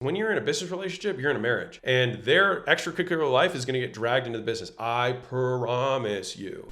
When you're in a business relationship, you're in a marriage, and their extracurricular life is going to get dragged into the business. I promise you.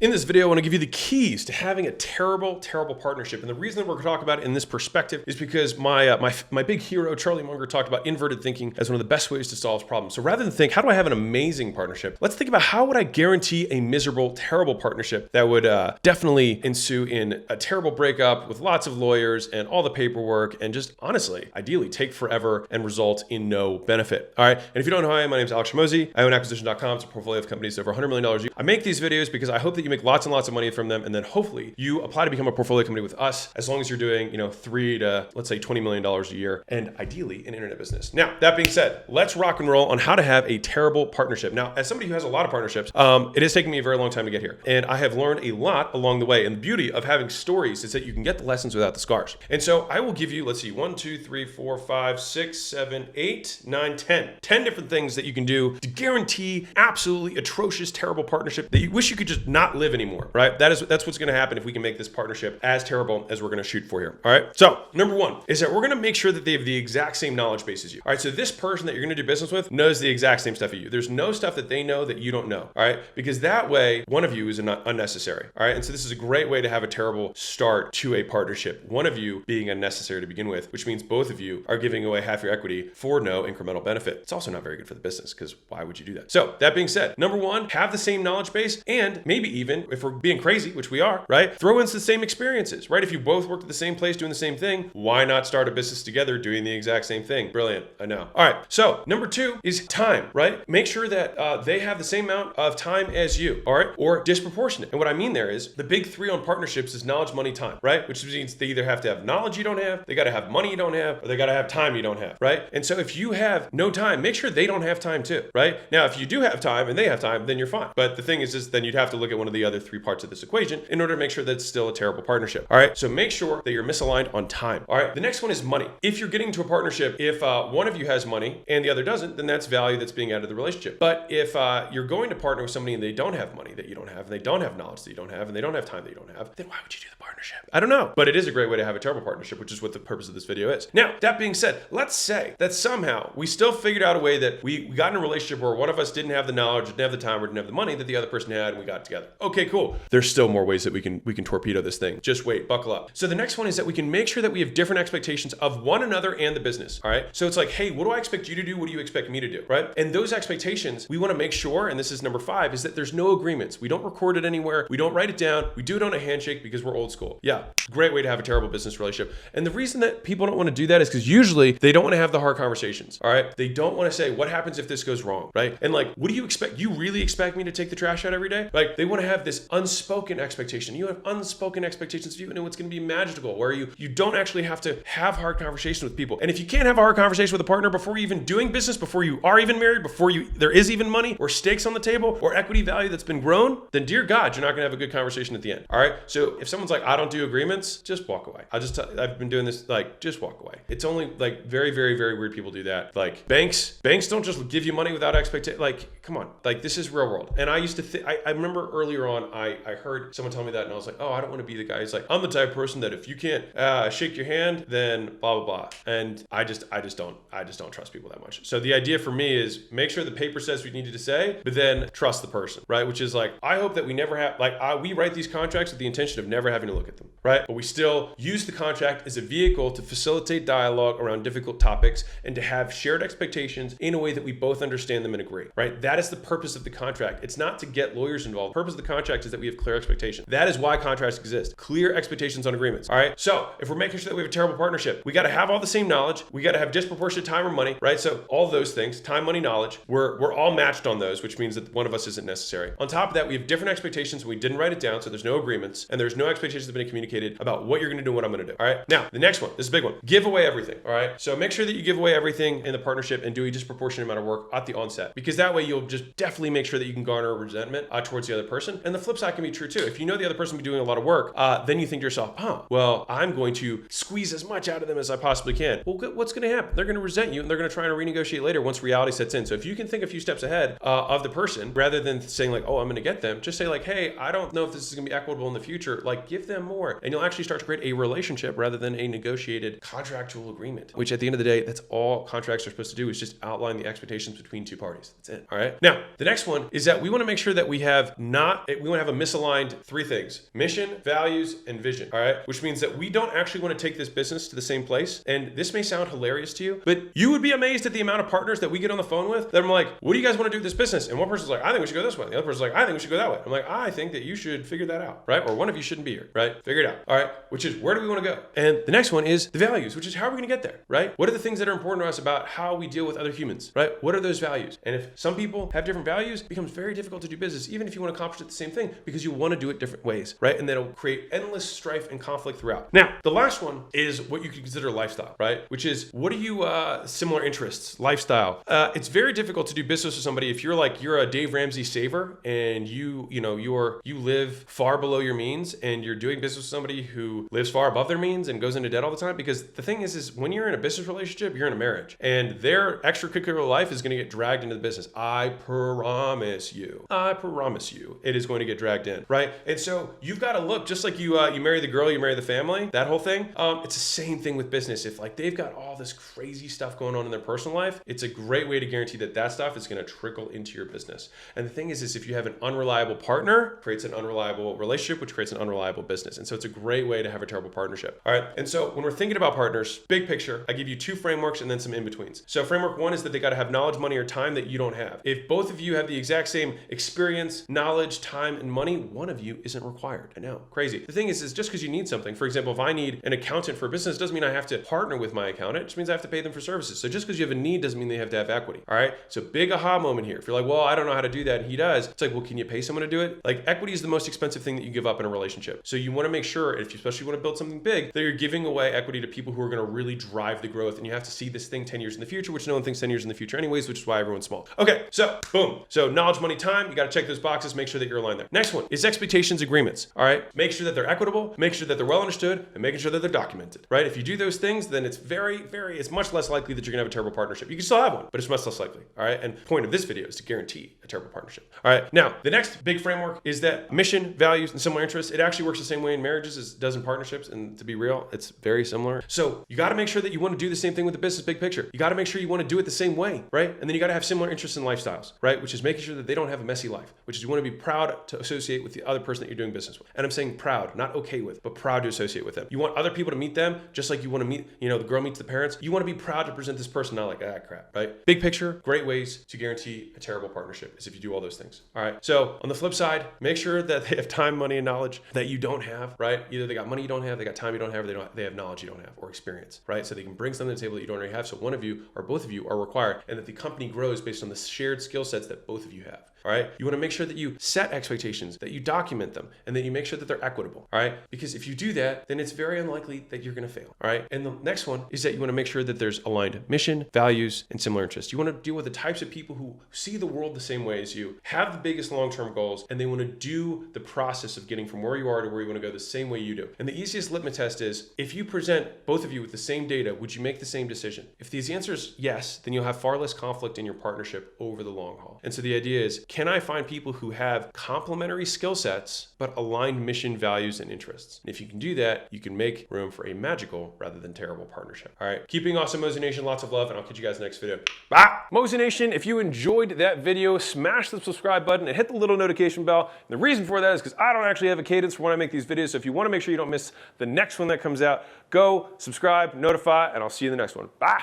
In this video, I want to give you the keys to having a terrible partnership. And the reason that we're going to talk about it in this perspective is because my big hero, Charlie Munger, talked about inverted thinking as one of the best ways to solve problems. So rather than think, how do I have an amazing partnership? Let's think about how would I guarantee a miserable, terrible partnership that would definitely ensue in a terrible breakup with lots of lawyers and all the paperwork and just honestly, ideally take forever and result in no benefit. All right. And if you don't know who I am, my name is Alex Shimozi. I own acquisition.com. It's a portfolio of companies over $100 million a year. I make these videos because I hope that you make lots and lots of money from them, and then hopefully you apply to become a portfolio company with us as long as you're doing, $3 to let's say $20 million a year, and ideally an internet business. Now, that being said, let's rock and roll on how to have a terrible partnership. Now, as somebody who has a lot of partnerships, it has taken me a very long time to get here, and I have learned a lot along the way. And the beauty of having stories is that you can get the lessons without the scars. And so I will give you, let's see, 1, 2, 3, 4, 5, 6, 7, 8, 9, 10 different things that you can do to guarantee absolutely atrocious, terrible partnership that you wish you could just not live anymore. Right? That's what's going to happen if we can make this partnership as terrible as we're going to shoot for here. All right. So number one is that we're going to make sure that they have the exact same knowledge base as you. All right. So this person that you're going to do business with knows the exact same stuff as you. There's no stuff that they know that you don't know. All right. Because that way, one of you is unnecessary. All right. And so this is a great way to have a terrible start to a partnership. One of you being unnecessary to begin with, which means both of you are giving away half your equity for no incremental benefit. It's also not very good for the business because why would you do that? So that being said, number one, have the same knowledge base, and maybe even if we're being crazy, which we are, right? Throw in the same experiences, right? If you both worked at the same place doing the same thing, why not start a business together doing the exact same thing? Brilliant. I know. All right. So number two is time, right? Make sure that they have the same amount of time as you, all right? Or disproportionate. And what I mean there is the big three on partnerships is knowledge, money, time, right? Which means they either have to have knowledge you don't have, they got to have money you don't have, or they got to have time you don't have, right? And so if you have no time, make sure they don't have time too, right? Now, if you do have time and they have time, then you're fine. But the thing is then you'd have to look at one of the other three parts of this equation in order to make sure that it's still a terrible partnership. All right. So make sure that you're misaligned on time. All right. The next one is money. If you're getting into a partnership, if one of you has money and the other doesn't, then that's value that's being added to the relationship. But if you're going to partner with somebody and they don't have money that you don't have, and they don't have knowledge that you don't have, and they don't have time that you don't have, then why would you do the partnership? I don't know. But it is a great way to have a terrible partnership, which is what the purpose of this video is. Now, that being said, let's say that somehow we still figured out a way that we got in a relationship where one of us didn't have the knowledge, didn't have the time, or didn't have the money that the other person had, and we got together. Okay, cool. There's still more ways that we can torpedo this thing. Just wait, buckle up. So the next one is that we can make sure that we have different expectations of one another and the business. All right. So it's like, hey, what do I expect you to do? What do you expect me to do? Right. And those expectations, we want to make sure, and this is number 5, is that there's no agreements. We don't record it anywhere. We don't write it down. We do it on a handshake because we're old school. Yeah. Great way to have a terrible business relationship. And the reason that people don't want to do that is because usually they don't want to have the hard conversations. All right. They don't want to say, what happens if this goes wrong? Right. And like, what do you expect? You really expect me to take the trash out every day? Like, they want to have this unspoken expectation. You have unspoken expectations of you, and it's going to be magical, where you don't actually have to have hard conversations with people. And if you can't have a hard conversation with a partner before you're even doing business, before you are even married, before there is even money or stakes on the table or equity value that's been grown, then dear God, you're not going to have a good conversation at the end. All right. So if someone's like, I don't do agreements, just walk away. I've been doing this, like, just walk away. It's only like very, very, very weird people do that. Like banks don't just give you money without expectation. Like, come on, like this is real world. And I used to think, I remember earlier on, I heard someone tell me that, and I was like, oh, I don't want to be the guy who's like, I'm the type of person that if you can't shake your hand, then blah, blah, blah. And I just don't trust people that much. So the idea for me is make sure the paper says what you needed to say, but then trust the person, right? Which is like, I hope that we never have, we write these contracts with the intention of never having to look at them, right? But we still use the contract as a vehicle to facilitate dialogue around difficult topics and to have shared expectations in a way that we both understand them and agree, right? That is the purpose of the contract. It's not to get lawyers involved. The purpose of the contract is that we have clear expectations. That is why contracts exist. Clear expectations on agreements. All right. So if we're making sure that we have a terrible partnership, we got to have all the same knowledge. We got to have disproportionate time or money, right? So all those things, time, money, knowledge, we're all matched on those, which means that one of us isn't necessary. On top of that, we have different expectations. We didn't write it down, so there's no agreements, and there's no expectations that have been communicated about what you're going to do and what I'm going to do. All right. Now, the next one, this is a big one. Give away everything. All right. So make sure that you give away everything in the partnership and do a disproportionate amount of work at the onset, because that way you'll just definitely make sure that you can garner resentment towards the other person. And the flip side can be true too. If you know the other person will be doing a lot of work, then you think to yourself, oh, well, I'm going to squeeze as much out of them as I possibly can. Well, what's going to happen? They're going to resent you and they're going to try and renegotiate later once reality sets in. So if you can think a few steps ahead of the person, rather than saying like, oh, I'm going to get them, just say like, hey, I don't know if this is going to be equitable in the future. Like, give them more. And you'll actually start to create a relationship rather than a negotiated contractual agreement, which at the end of the day, that's all contracts are supposed to do, is just outline the expectations between two parties. That's it. All right. Now, the next one is that we want to make sure that we want to have a misaligned three things: mission, values, and vision. All right. Which means that we don't actually want to take this business to the same place. And this may sound hilarious to you, but you would be amazed at the amount of partners that we get on the phone with that I'm like, what do you guys want to do with this business? And one person's like, I think we should go this way. The other person's like, I think we should go that way. I'm like, I think that you should figure that out, right? Or one of you shouldn't be here, right? Figure it out. All right. Which is, where do we want to go? And the next one is the values, which is, how are we going to get there, right? What are the things that are important to us about how we deal with other humans, right? What are those values? And if some people have different values, it becomes very difficult to do business, even if you want to accomplish the same thing, because you want to do it different ways, right? And that'll create endless strife and conflict throughout. Now, the last one is what you could consider lifestyle, right? Which is, what are you similar interests, lifestyle? It's very difficult to do business with somebody if you're a Dave Ramsey saver and you live far below your means, and you're doing business with somebody who lives far above their means and goes into debt all the time. Because the thing is when you're in a business relationship, you're in a marriage, and their extracurricular life is going to get dragged into the business. I promise you, it is going to get dragged in, right? And so you've got to look, just like you marry the girl, you marry the family, that whole thing. It's the same thing with business. If like they've got all this crazy stuff going on in their personal life, it's a great way to guarantee that stuff is going to trickle into your business. And the thing is if you have an unreliable partner, creates an unreliable relationship, which creates an unreliable business. And so it's a great way to have a terrible partnership. All right. And so when we're thinking about partners, big picture, I give you two frameworks and then some in-betweens. So framework one is that they got to have knowledge, money, or time that you don't have. If both of you have the exact same experience, knowledge, time, and money, one of you isn't required. I know, crazy. The thing is just because you need something, for example, if I need an accountant for a business, doesn't mean I have to partner with my accountant. It just means I have to pay them for services. So just because you have a need doesn't mean they have to have equity. All right. So big aha moment here. If you're like, well, I don't know how to do that, and he does. It's like, well, can you pay someone to do it? Like, equity is the most expensive thing that you give up in a relationship. So you want to make sure, if you especially want to build something big, that you're giving away equity to people who are going to really drive the growth. And you have to see this thing 10 years in the future, which no one thinks 10 years in the future anyways, which is why everyone's small. Okay. So boom. So knowledge, money, time, you got to check those boxes, make sure that you're aligned there. Next one is expectations agreements. All right. Make sure that they're equitable, make sure that they're well understood, and making sure that they're documented, right? If you do those things, then it's it's much less likely that you're gonna have a terrible partnership. You can still have one, but it's much less likely. All right. And the point of this video is to guarantee a terrible partnership. All right. Now, the next big framework is that mission, values, and similar interests, it actually works the same way in marriages as it does in partnerships. And to be real, it's very similar. So you got to make sure that you want to do the same thing with the business big picture. You got to make sure you want to do it the same way, right? And then you got to have similar interests and lifestyles, right? Which is making sure that they don't have a messy life, which is you want to be proud to associate with the other person that you're doing business with. And I'm saying proud, not okay with, but proud to associate with them. You want other people to meet them just like you want to meet, the girl meets the parents. You want to be proud to present this person, not like, crap, right? Big picture, great ways to guarantee a terrible partnership is if you do all those things. All right. So on the flip side, make sure that they have time, money, and knowledge that you don't have, right? Either they got money you don't have, they got time you don't have, or they have knowledge you don't have, or experience, right? So they can bring something to the table that you don't already have. So one of you or both of you are required, and that the company grows based on the shared skill sets that both of you have. All right. You want to make sure that you set expectations, that you document them, and that you make sure that they're equitable. All right. Because if you do that, then it's very unlikely that you're going to fail. All right. And the next one is that you want to make sure that there's aligned mission, values, and similar interests. You want to deal with the types of people who see the world the same way as you, have the biggest long-term goals, and they want to do the process of getting from where you are to where you want to go the same way you do. And the easiest litmus test is, if you present both of you with the same data, would you make the same decision? If the answer is yes, then you'll have far less conflict in your partnership over the long haul. And so the idea is, can I find people who have complementary skill sets, but aligned mission, values, and interests? And if you can do that, you can make room for a magical rather than terrible partnership. All right. Keeping awesome, Mosey Nation. Lots of love, and I'll catch you guys in the next video. Bye. Mosey Nation, if you enjoyed that video, smash the subscribe button and hit the little notification bell. And the reason for that is because I don't actually have a cadence for when I make these videos. So if you want to make sure you don't miss the next one that comes out, go subscribe, notify, and I'll see you in the next one. Bye.